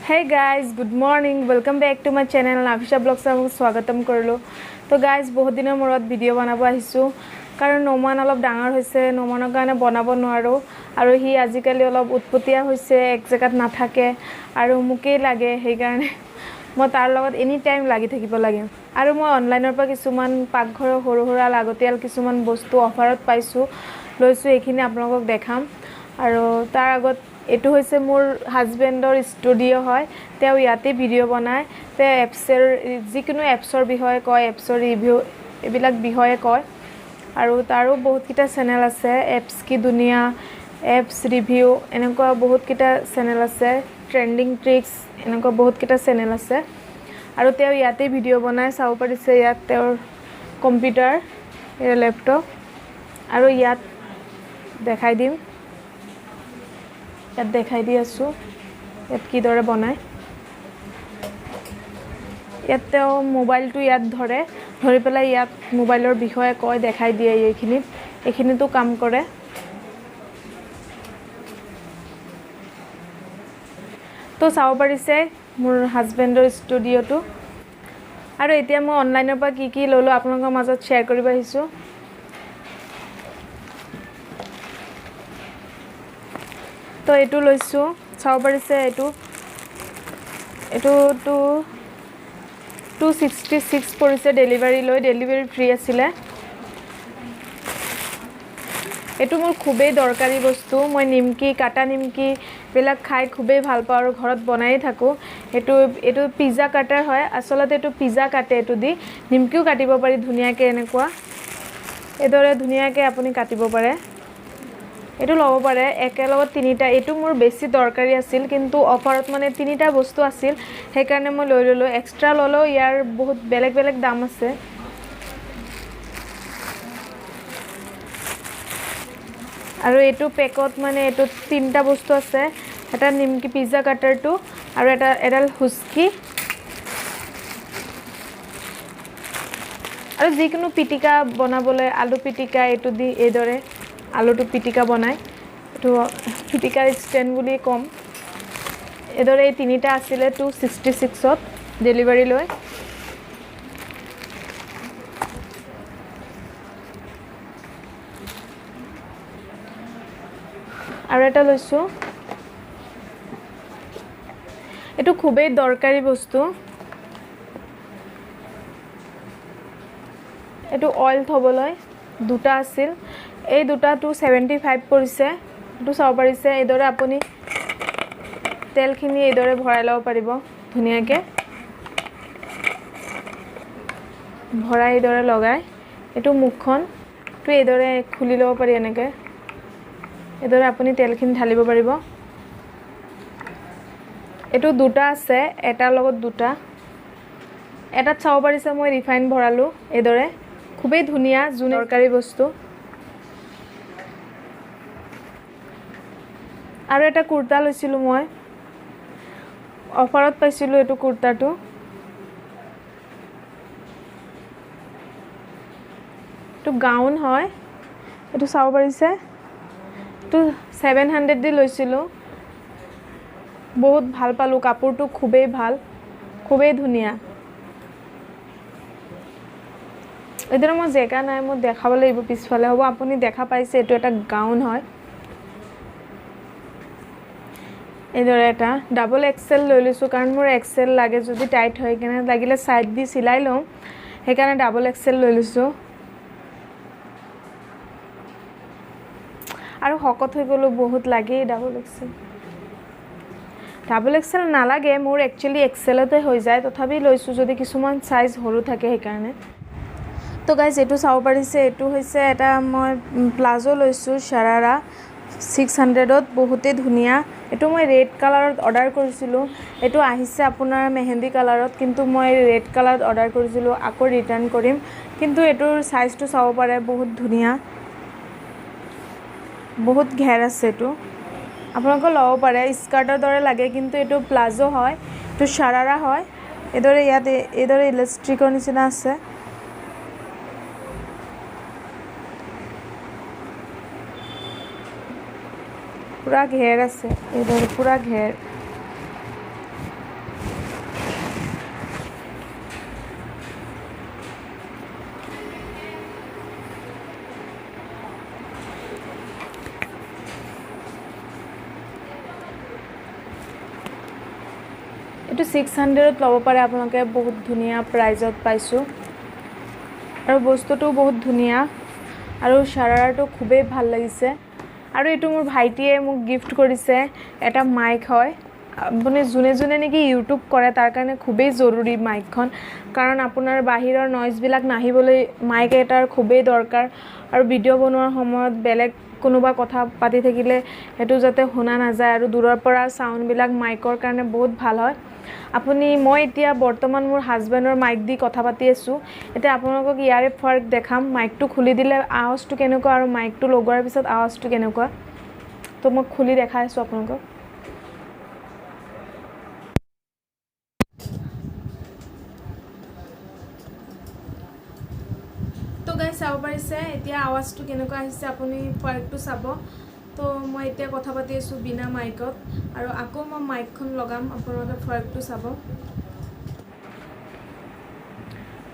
Hey guys, good morning. Welcome back to my channel Nafisha Vlogs में स्वागतम करलो। तो guys बहुत दिनों मोरत वीडियो बनाबो आहिसु कारण नोमान अलप डाঙर होइसे नोमाনৰ কাৰণে বনাব নোৱাৰো আৰু হি আজিকালি অলপ উৎপতিয়া হৈছে এক জায়গাত নাথাকে আৰু মুকেই লাগে সেই কাৰণে মই তাৰ লগত এনি টাইম লাগি থাকিব লাগে আৰু মই অনলাইনৰ পৰা কিছুমান পাকঘৰৰ হৰুহৰা লাগতিয়াল কিছুমান বস্তু অফাৰত পাইছো লৈছো এখিনি আপোনালোকক দেখাম আৰু তাৰ আগত এটো হৈছে মোৰ হাজবেণ্ডৰ ষ্টুডিও হয় তেও ইয়াতে ভিডিও বনায় তে এপছৰ যিকোনো এপছৰ বিষয়ে কয় এপছৰ ৰিভিউ এবিলাক বিষয়ে কয় আৰু তাৰো বহুত কিটা চেনেল আছে এপছ কি দুনিয়া এপছ ৰিভিউ এনেকুৱা বহুত কিটা চেনেল আছে ট্ৰেন্ডিং ট্ৰিক্স এনেকুৱা বহুত কিটা চেনেল আছে আৰু তেও ইয়াতে ভিডিও বনায় চাও পাৰিছে ইয়াত তেৰ কম্পিউটাৰ এৰ ল্যাপটপ আৰু ইয়াত দেখাই দিম ইয়াত দেখাই দি আছো ইয়াত কি দৰে বনায় ইয়াত তেও মোবাইলটো ইয়াত ধৰি পেলাই ইয়াত মোবাইলৰ বিষয়ে কয় দেখাই দিয়ে এইখিনিতো কাম কৰে তো চাও পাৰিছে মোৰ হাজবেণ্ডৰ ষ্টুডিওটো আৰু এতিয়া মই অনলাইনৰ পৰা কি ললো আপোনালোকৰ মাজত শেয়াৰ কৰিব আহিছো তো এটো লৈছো চাও পাৰিছে এটো 266 পৰিছে ডেলিভাৰি ফ্ৰী আছিল এটো মোৰ খুবেই দৰকাৰী বস্তু মই নিমকি কাটা নিমকি বেলা খাই খুবেই ভাল পাওঁ আৰু ঘৰত বনাই থাকো এটো পিজ্জা কাটাৰ হয় আসলতে এটো পিজ্জা কাটে এটো দি নিমকিও কাটিব পাৰি ধুনিয়াকে এনেকুৱা এদৰে ধুনিয়াকে আপুনি কাটিব পাৰে এটো লব পাৰে একেলগত তিনিটা এটো মোৰ বেছি দৰকাৰী আছিল কিন্তু অফাৰত মানে তিনিটা বস্তু আছিল সেই কাৰণে মই লৈ ললো এক্সট্ৰা ললো ইয়াৰ বহুত বেলেগ দাম আছে আৰু এটো পেকত মানে এটো তিনটা বস্তু আছে এটা নিমকি পিজ্জা কাটাৰটো আৰু এটা এডাল হুস্কি আৰু যিকোনো পিটিকা বনাবলৈ আলু পিটিকা এটো দি এদৰে আলুটো পিটিকা বনাই তো পিটিকাৰ ষ্টেণ্ড বুলি কম এদৰে এই তিনিটা আছিল 266 ত ডেলিভাৰি লৈ আৰু এটা লৈছো এটো খুবেই দৰকাৰী বস্তু এটো অইল থবলৈ দুটা আছিল এই দুটা 275 পৰিছে এটো চাও পাৰিছে এদৰে আপুনি তেলখিনি এদৰে ভৰাই লব পাৰিব ধুনিয়াকে ভৰাই এদৰে লগাই এটো মুখখন তো এদৰে খুলি লব পাৰি এনেকে এদৰে আপুনি তেলখিনি ঢালিব পাৰিব এটো দুটা আছে এটাৰ লগত দুটা এটাত চাও পাৰিছে মই ৰিফাইন ভৰালো এদৰে খুবেই ধুনিয়া দৰকাৰী বস্তু আৰু এটা কুৰ্তা লৈছিলো মই অফাৰত পাইছিলো এটো কুৰ্তাটো তো গাউন হয় এটো চাও পাৰিছে তো 700 দি লৈছিলো বহুত ভাল পালো কাপোৰটো খুবেই ভাল খুবেই ধুনিয়া এদৰে মই জেগা নাই মই দেখাব লাগিব পিছফালে হ'ব আপুনি দেখা পাইছে এটো এটা গাউন হয় এদৰে এটা ডাবল এক্সেল লৈ লৈছো কাৰণ মোৰ এক্সেল লাগে যদি টাইট হয় কেনে লাগিলে সাইড দি সিলাই লম হেকাৰণে ডাবল এক্সেল লৈ লৈছো আৰু হকত হৈ গলো বহুত লাগে ডাবল এক্সেল নালাগে মোৰ একচুয়ালি এক্সেলতে হৈ যায় তথাপি লৈছো যদি কিছুমান সাইজ হৰু থাকে হেকাৰণে তো গাইজ এটো চাও পাৰিছে এটো হৈছে এটা মই প্লাজো লৈছো শাৰাৰা 600 ত বহুতে ধুনিয়া এটো মই ৰেড কালাৰত অৰ্ডাৰ কৰিছিলো এটো আহিছে আপোনাৰ মেহেন্দি কালাৰত কিন্তু মই ৰেড কালাৰত অৰ্ডাৰ কৰিছিলো আকৌ ৰিটাৰ্ন কৰিম কিন্তু এটোৰ সাইজটো চাও পাৰে বহুত ধুনিয়া বহুত ঘেৰ আছে এটো আপোনালোকে লব পাৰে স্কাৰ্টৰ দৰে লাগে কিন্তু এটো প্লাজো হয় এটো শাৰাৰা হয় এদৰে ইয়াত এদৰে ইলাস্টিকৰ নিচিনা আছে পুৰা ঘেৰ আছে এদৰে পুৰা ঘেৰ এইটো 600ত ল'ব পাৰে আপোনালোকে বহুত ধুনীয়া প্ৰাইজত পাইছোঁ আৰু বস্তুটো বহুত ধুনীয়া আৰু শাৰাৰাটো খুবেই ভাল লাগিছে আৰু এইটো মোৰ ভাইটিয়ে মোক গিফ্ট কৰিছে এটা মাইক হয় আপুনি যোনে নেকি ইউটিউব কৰে তাৰ কাৰণে খুবেই জৰুৰী মাইকখন কাৰণ আপোনাৰ বাহিৰৰ নইজবিলাক নাহিবলৈ মাইক এটাৰ খুবেই দৰকাৰ আৰু ভিডিঅ' বনোৱাৰ সময়ত বেলেগ কোনোবা কথা পাতি থাকিলে সেইটো যাতে শুনা নাযায় আৰু দূৰৰ পৰা সাউণ্ডবিলাক মাইকৰ কাৰণে বহুত ভাল হয় মই এতিয়া বৰ্তমান মোৰ হাজবেণ্ডৰ মাইক দি কথা পাতি আছোঁ এতিয়া আপোনালোকক ইয়াৰে ফাৰ্ক দেখাম মাইকটো খুলি দিলে আৱাজটো কেনেকুৱা আৰু মাইকটো লগোৱাৰ পিছত আৱাজটো কেনেকুৱা তো মই খুলি দেখাই আছোঁ আপোনালোকক তো গাইজ চাব পাৰিছে এতিয়া আৱাজটো কেনেকুৱা আহিছে আপুনি ফাৰ্কটো চাব তো মই এতিয়া কথা পাতি আছোঁ বিনা মাইকত আৰু আকৌ মই মাইকখন লগাম আপোনালোকে ফাৰ্কটো চাব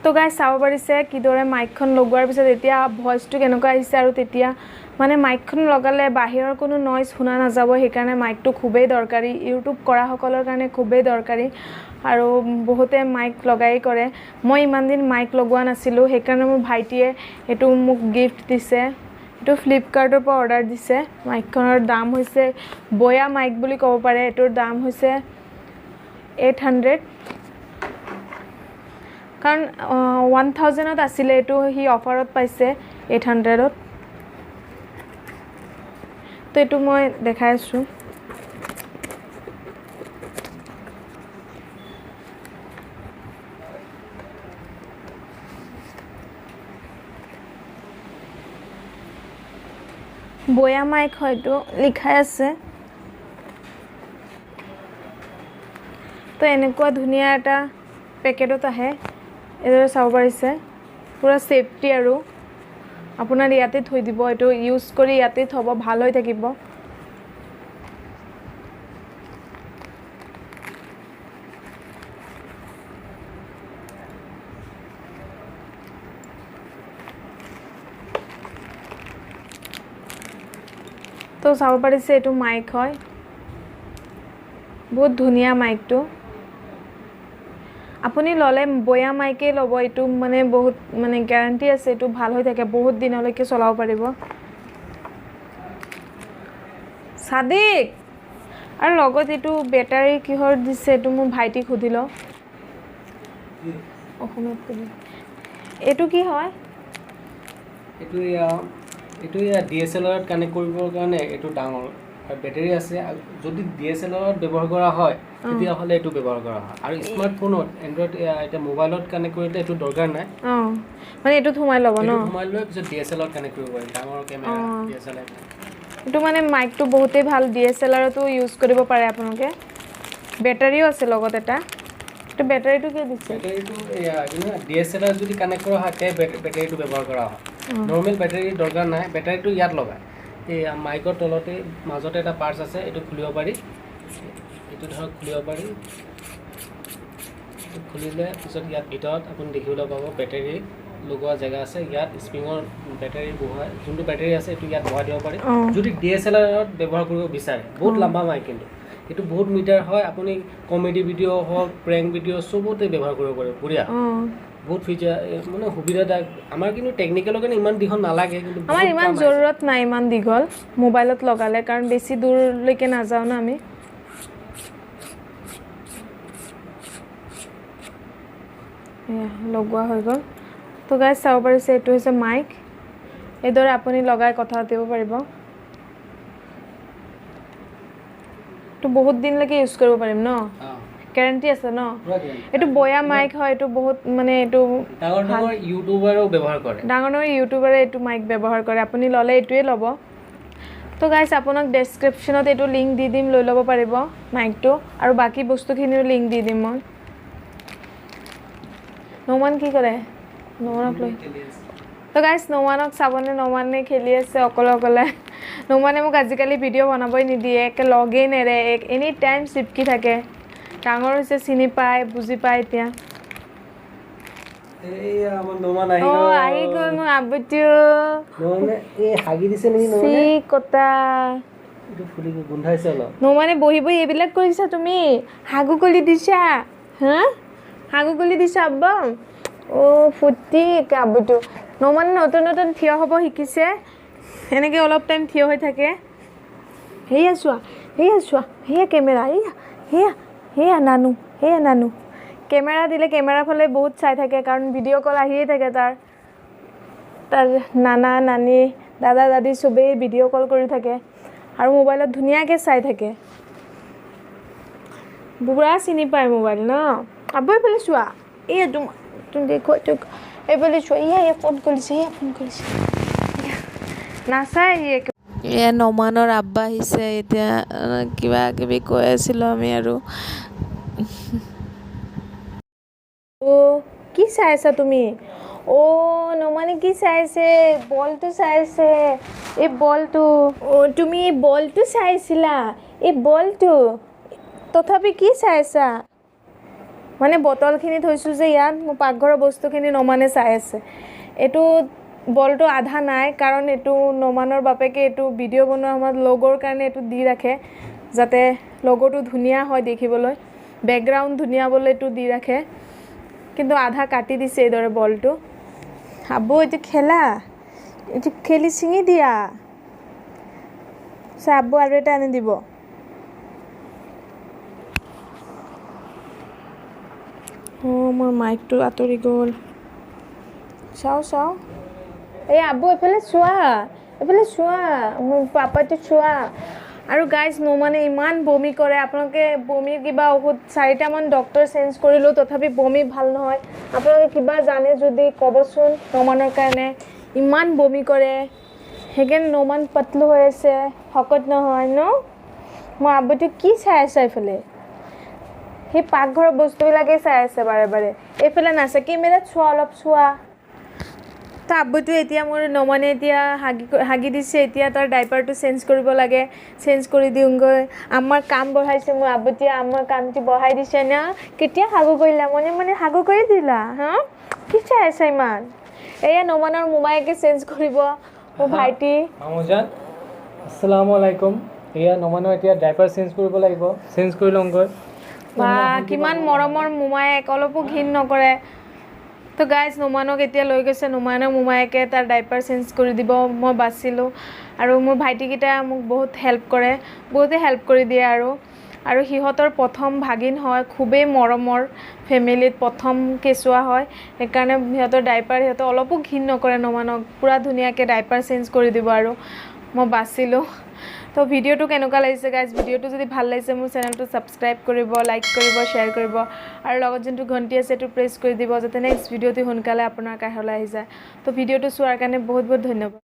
তো গাইজ চাব পাৰিছে কিদৰে মাইকখন লগোৱাৰ পিছত এতিয়া ভইচটো কেনেকুৱা আহিছে আৰু তেতিয়া মানে মাইকখন লগালে বাহিৰৰ কোনো নইজ শুনা নাযাব সেইকাৰণে মাইকটো খুবেই দৰকাৰী ইউটিউব কৰাসকলৰ কাৰণে খুবেই দৰকাৰী আৰু বহুতে মাইক লগাই কৰে মই ইমান দিন মাইক লগোৱা নাছিলোঁ সেইকাৰণে মোৰ ভাইটিয়ে এইটো মোক গিফ্ট দিছে এইটো ফ্লিপকাৰ্টৰ পৰা অৰ্ডাৰ দিছে মাইকখনৰ দাম হৈছে বয়া মাইক বুলি ক'ব পাৰে এইটোৰ দাম হৈছে 800 কাৰণ 1000ত আছিলে এইটো সি অফাৰত পাইছে 800ত তো এইটো মই দেখাই আছোঁ বয়া মাইক হয়তো লিখাই আছে তো এনেকুৱা ধুনীয়া এটা পেকেটত আহে এইদৰে চাব পাৰিছে পুৰা সেফটি আৰু আপোনাৰ ইয়াতে থৈ দিব এইটো ইউজ কৰি ইয়াতে থব ভাল হৈ থাকিব তো চাব পাৰিছে এইটো মাইক হয় বহুত ধুনীয়া মাইকটো আপুনি ল'লে বয়া মাইকে ল'ব এইটো মানে বহুত মানে গ্যাৰান্টি আছে এইটো ভাল হৈ থাকে বহুত দিনলৈকে চলাব পাৰিব সাদিক আৰু লগত এইটো বেটাৰী কিহৰ দিছে এইটো মোৰ ভাইটিক সুধি লওঁ অসমীয়াত ক'ব এইটো কি হয় এইটো DSLR কানেক্ট কৰিবৰ কাৰণে এইটো ডাঙৰ আৰু বেটাৰী আছে যদি DSLR ব্যৱহাৰ কৰা হয় তেতিয়াহ'লে এইটো ব্যৱহাৰ কৰা হয় আৰু স্মাৰ্টফোনত এন্ড্ৰইড এটা মোবাইলত কানেক্ট কৰিলে এইটো দৰকাৰ নাই মানে এইটো সোমাই ল'ব ন সোমাই লৈ পিছত DSLR কানেক্ট কৰিব পাৰি ডাঙৰ কেমেৰা DSLR এইটো মানে মাইকটো বহুতেই ভাল DSLRতো ইউজ কৰিব পাৰে আপোনালোকে বেটাৰীও আছে লগত এটা এইটো বেটাৰীটো কি দিছে বেটাৰীটো DSLR যদি কানেক্ট কৰা হয় তে বেটাৰীটো ব্যৱহাৰ কৰা হয় নৰ্মেল বেটাৰী দৰকাৰ নাই বেটাৰীটো ইয়াত লগায় এই মাইকৰ তলতে মাজতে এটা পাৰ্টছ আছে এইটো খুলিব পাৰি এইটো ধৰক খুলিব পাৰি খুলিলে পিছত ইয়াত ভিতৰত আপুনি দেখিবলৈ পাব বেটাৰী লগোৱা জেগা আছে ইয়াত স্প্ৰিঙৰ বেটাৰী বহাই যোনটো বেটাৰী আছে এইটো ইয়াত বহাই দিব পাৰি যদি DSLRত ব্যৱহাৰ কৰিব বিচাৰে বহুত লম্বা মাইক কিন্তু এইটো বহুত মিটাৰ হয় আপুনি কমেডি ভিডিঅ' হওক প্ৰেংক ভিডিঅ' চবতে ব্যৱহাৰ কৰিব পাৰে বঢ়িয়া বহুত ফিচাৰ মানে সুবিধাদায়ক আমাৰ কিন্তু টেকনিকেলৰ কাৰণে ইমান দীঘল নালাগে কিন্তু আমাৰ ইমান জৰুৰত নাই ইমান দীঘল মোবাইলত লগালে কাৰণ বেছি দূৰলৈকে নাযাওঁ না আমি লগোৱা হৈ গ'ল তো গাইজ চাব পাৰিছে এইটো হৈছে মাইক এইদৰে আপুনি লগাই কথা পাতিব পাৰিব তো বহুত দিনলৈকে ইউজ কৰিব পাৰিম ন গ্যাৰান্টি আছে ন এইটো বয়া মাইক হয় এইটো বহুত মানে এইটো ডাঙৰ ইউটিউবাৰেও ব্যৱহাৰ কৰে ডাঙৰ ইউটিউবাৰে এইটো মাইক ব্যৱহাৰ কৰে আপুনি ল'লে এইটোৱে ল'ব তো গাইজ আপোনাক ডেছক্ৰিপশ্যনত এইটো লিংক দি দিম লৈ ল'ব পাৰিব মাইকটো আৰু বাকী বস্তুখিনিও লিংক দি দিম মই নমান কি কৰে নমানক লৈ তো গাইজ নমানক চাবনে নমানে খেলি আছে অকলে নমানে মোক আজিকালি ভিডিঅ' বনাবই নিদিয়ে একে লগেই নেৰে এনি টাইম চিপকি থাকে ডাঙৰ হৈছে চিনি পায় বুজি পায় এতিয়া আহি গ'ল মোৰ আবুটো হাগি দিছে নেকি চি কটা এইটো ফুলি গোন্ধাইছে অলপ নোমানে বহি বহি এইবিলাক কৰিছা তুমি হাগু কলি দিছা হা হাগু কলি দিছা আব্বা অ' ফুটি কাবুটো নোমানে নতুন নতুন থিয় হ'ব শিকিছে এনেকৈ অলপ টাইম থিয় হৈ থাকে সেয়া চোৱা সেয়া কেমেৰা সেয়া নানু কেমেৰা দিলে কেমেৰা ফালে বহুত চাই থাকে কাৰণ ভিডিঅ' কল আহিয়ে থাকে তাৰ নানা নানি দাদা দাদি চবেই ভিডিঅ' কল কৰি থাকে আৰু মোবাইলত ধুনীয়াকৈ চাই থাকে বুঢ়া চিনি পায় মোবাইল ন আব্বা এইফালে চোৱা এয়া তুমি দেখো এইফালে চোৱা এয়া ফোন কৰিছে নাচাই এয়া নমানৰ আব্বা আহিছে এতিয়া কিবা কিবি কৈ আছিলোঁ আমি আৰু অ' কি চাই আছা তুমি অ' নমানে কি চাই আছে বলটো চাই আছে এই বলটো অ' তুমি এই বলটো চাইছিলা এই বলটো তথাপি কি চাই আছা মানে বটলখিনি থৈছোঁ যে ইয়াত মোৰ পাকঘৰৰ বস্তুখিনি নমানে চাই আছে এইটো বলটো আধা নাই কাৰণ এইটো নমানৰ বাপেকে এইটো ভিডিঅ' বনোৱাৰ সময়ত লগৰ কাৰণে এইটো দি ৰাখে যাতে লগৰটো ধুনীয়া হয় দেখিবলৈ বেকগ্ৰাউণ্ড ধুনীয়া বুলি এইটো দি ৰাখে কিন্তু আধা কাটি দিছে এইদৰে বলটো আব্বু এইটো খেলি ছিঙি দিয়া আব্বু আৰু এটা আনি দিব অঁ মোৰ মাইকটো আঁতৰি গ'ল চাওঁ এই আব্বু এইফালে চোৱা মোৰ পাপাটো চোৱা আৰু গাইজ নমানে ইমান বমি কৰে আপোনালোকে বমিৰ কিবা ঔষধ 4টামান ডক্টৰ চেঞ্জ কৰিলোঁ তথাপি বমি ভাল নহয় আপোনালোকে কিবা জানে যদি ক'বচোন নমানৰ কাৰণে ইমান বমি কৰে সেইকাৰণে নমান পাতলো হৈ আছে শকত নহয় ন মই আব্বুটো কি চাই আছে এইফালে সেই পাকঘৰৰ বস্তুবিলাকেই চাই আছে বাৰে এইফালে নাচে কেমেৰাত অলপ চোৱা তো আব্বুটো এতিয়া মোৰ নমানে এতিয়া হাগি দিছে এতিয়া তাৰ ডাইপাৰটো চেঞ্জ কৰিব লাগে চেঞ্জ কৰি দিওঁগৈ আমাৰ কাম বঢ়াইছে মোৰ আব্বুটিয়ে আমাৰ কামটো বঢ়াই দিছে না কেতিয়া হাগু কৰিলা মানে হাগু কৰি দিলা হা কি চাই আছে ইমান এয়া নমানৰ মোমায়েকে চেঞ্জ কৰিব মোৰ ভাইটি মামুজান আসসালামু আলাইকুম এয়া নমানৰ এতিয়া ডাইপাৰ চেঞ্জ কৰিব লাগিব চেঞ্জ কৰি লওঁগৈ বা কিমান মৰমৰ মোমায়েক অলপো ঘিণ নকৰে তো গাইজ নোমানক এতিয়া লৈ গৈছে নোমানৰ মোমায়েকে তাৰ ডাইপাৰ চেঞ্জ কৰি দিব মই বাচিলোঁ আৰু মোৰ ভাইটিকেইটা মোক বহুত বহুতে হেল্প কৰি দিয়ে আৰু সিহঁতৰ প্ৰথম ভাগিন হয় খুবেই মৰমৰ ফেমিলিত প্ৰথম কেঁচুৱা হয় সেইকাৰণে সিহঁতৰ অলপো ঘিণ নকৰে নোমানক পূৰা ধুনীয়াকৈ ডাইপাৰ চেঞ্জ কৰি দিব আৰু মই বাচিলোঁ তো ভিডিঅ'টো কেনেকুৱা লাগিছে গাইজ ভিডিঅ'টো যদি ভাল লাগিছে মোৰ চেনেলটো ছাবস্ক্ৰাইব কৰিব লাইক কৰিব শ্বেয়াৰ কৰিব আৰু লগত যোনটো ঘণ্টি আছে সেইটো প্ৰেছ কৰি দিব যাতে নেক্সট ভিডিঅ'টো সোনকালে আপোনাৰ কাষলৈ আহি যায় তো ভিডিঅ'টো চোৱাৰ কাৰণে বহুত ধন্যবাদ